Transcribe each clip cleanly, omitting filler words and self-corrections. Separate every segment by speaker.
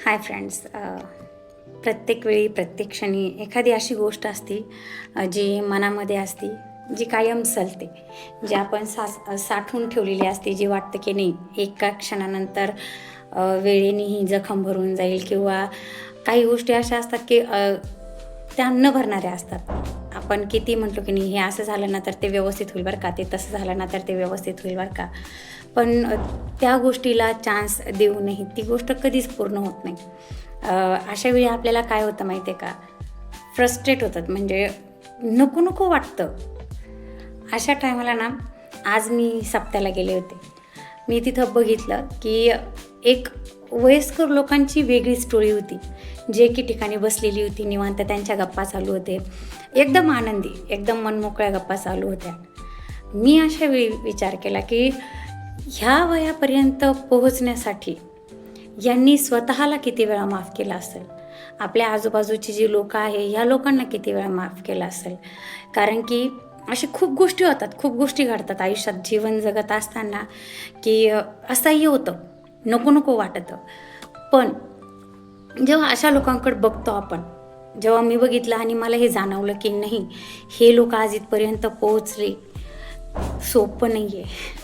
Speaker 1: Hi friends. प्रत्येक वेळी प्रत्येक क्षणी एखादी अशी गोष्ट असते जी मनामध्ये असते, जी कायम चालते, जी आपण साठवून ठेवलेली असते, जी वाटतं की नाही एका क्षणानंतर वेळेने ही जखम भरून जाईल, किंवा काही गोष्टी अशा असतात की त्या न भरणाऱ्या असतात. आपण किती म्हटलो की नाही हे असं झालं ना तर ते व्यवस्थित होईल बरं का, ते तसं झालं ना तर ते व्यवस्थित होईल बरं का, पण त्या गोष्टीला चान्स देऊनही ती गोष्ट कधीच पूर्ण होत नाही. अशा वेळी आपल्याला काय होतं माहिती आहे का, फ्रस्ट्रेट होतात, म्हणजे नको नको वाटतं. अशा टायमाला ना, आज मी सप्त्याला गेले होते. मी तिथं बघितलं की एक वयस्कर लोकांची वेगळी स्टोरी होती, जे की ठिकाणी बसलेली होती, निवांत त्यांच्या गप्पा चालू होते, एकदम आनंदी, एकदम मनमोकळ्या गप्पा चालू होत्या. मी अशा वेळी विचार केला की ह्या वयापर्यंत पोहोचण्यासाठी यांनी स्वतःला किती वेळा माफ केला असेल, आपल्या आजूबाजूची जी लोकं आहे ह्या लोकांना किती वेळा माफ केलं असेल. कारण की अशी खूप गोष्टी होतात, खूप गोष्टी घडतात आयुष्यात जीवन जगत असताना, की असंही होतं, नको नको वाटतं. पण जेव्हा अशा लोकांकडे बघतो आपण, जेव्हा मी बघितलं आणि मला हे जाणवलं की नाही, हे लोक आज इथपर्यंत पोहोचले, सोपं नाही आहे.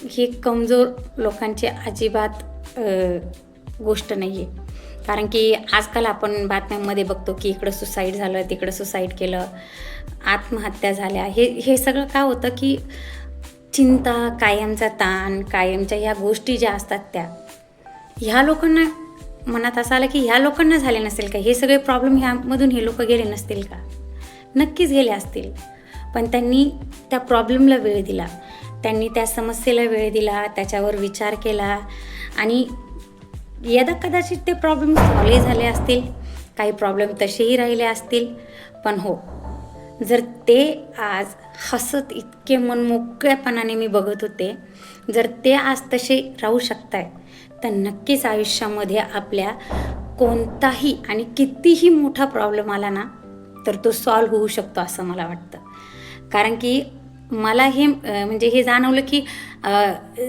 Speaker 1: ही कमजोर लोकांची अजिबात गोष्ट नाही आहे. कारण की आजकाल आपण बातम्यांमध्ये बघतो की इकडं सुसाईड झालं, तिकडं सुसाईड केलं, आत्महत्या झाल्या. हे सगळं का होतं की चिंता, कायमचा ताण, कायमच्या ह्या गोष्टी ज्या असतात त्या ह्या लोकांना मनात असं आलं की ह्या लोकांना झाले नसेल का, हे सगळे प्रॉब्लेम ह्यामधून हे लोक गेले नसतील का? नक्कीच गेले असतील, पण त्यांनी त्या प्रॉब्लेमला वेळ दिला, त्यांनी त्या समस्येला वेळ दिला, त्याच्यावर विचार केला, आणि यदा कदाचित ते प्रॉब्लेम सॉल्व्ह झाले असतील, काही प्रॉब्लेम तसेही राहिले असतील, पण हो, जर ते आज हसत इतके मनमोकळेपणाने मी बघत होते, जर ते आज तसे राहू शकताय, तर नक्कीच आयुष्यामध्ये आपल्या कोणताही आणि कितीही मोठा प्रॉब्लेम आला ना तर तो सॉल्व्ह होऊ शकतो असं मला वाटतं. कारण की मला हे म्हणजे हे जाणवलं की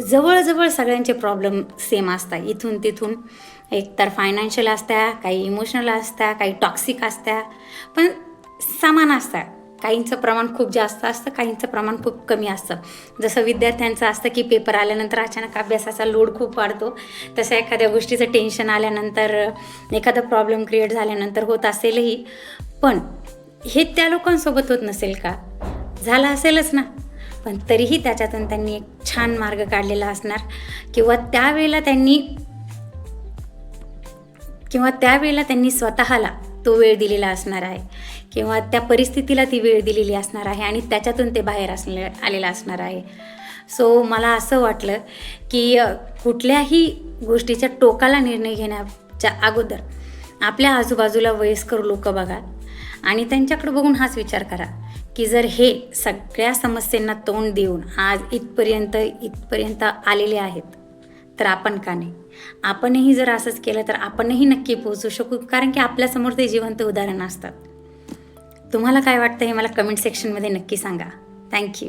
Speaker 1: जवळजवळ सगळ्यांचे प्रॉब्लेम सेम असतात, इथून तिथून. एकतर फायनान्शियल असत्या, काही इमोशनल असत्या, काही टॉक्सिक असत्या, पण समान असतात. काहींचं प्रमाण खूप जास्त असतं, काहींचं प्रमाण खूप कमी असतं. जसं विद्यार्थ्यांचं असतं की पेपर आल्यानंतर अचानक अभ्यासाचा लोड खूप वाढतो, तसं एखाद्या गोष्टीचं टेन्शन आल्यानंतर, एखादा प्रॉब्लेम क्रिएट झाल्यानंतर होत असेलही. पण हे त्या लोकांसोबत होत नसेल का? झालं असेलच ना, पण तरीही त्याच्यातून त्यांनी एक छान मार्ग काढलेला असणार, किंवा त्यावेळेला त्यांनी स्वतःला तो वेळ दिलेला असणार आहे, किंवा त्या परिस्थितीला ती वेळ दिलेली असणार आहे, आणि त्याच्यातून ते बाहेर आलेलं असणार आहे. सो मला असं वाटलं की कुठल्याही गोष्टीच्या टोकाला निर्णय घेण्याच्या अगोदर आपल्या आजूबाजूला वयस्कर लोक बघा, आणि त्यांच्याकडे बघून हाच विचार करा की जर हे सगळ्या समस्यांना तोंड देऊन आज इथपर्यंत आलेले आहेत, तर आपण का नाही? आपणही जर असंच केलं तर आपणही नक्की पोहोचू शकू, कारण की आपल्यासमोर ते जिवंत उदाहरण असतात. तुम्हाला काय वाटतं हे मला कमेंट सेक्शनमध्ये नक्की सांगा. थँक्यू.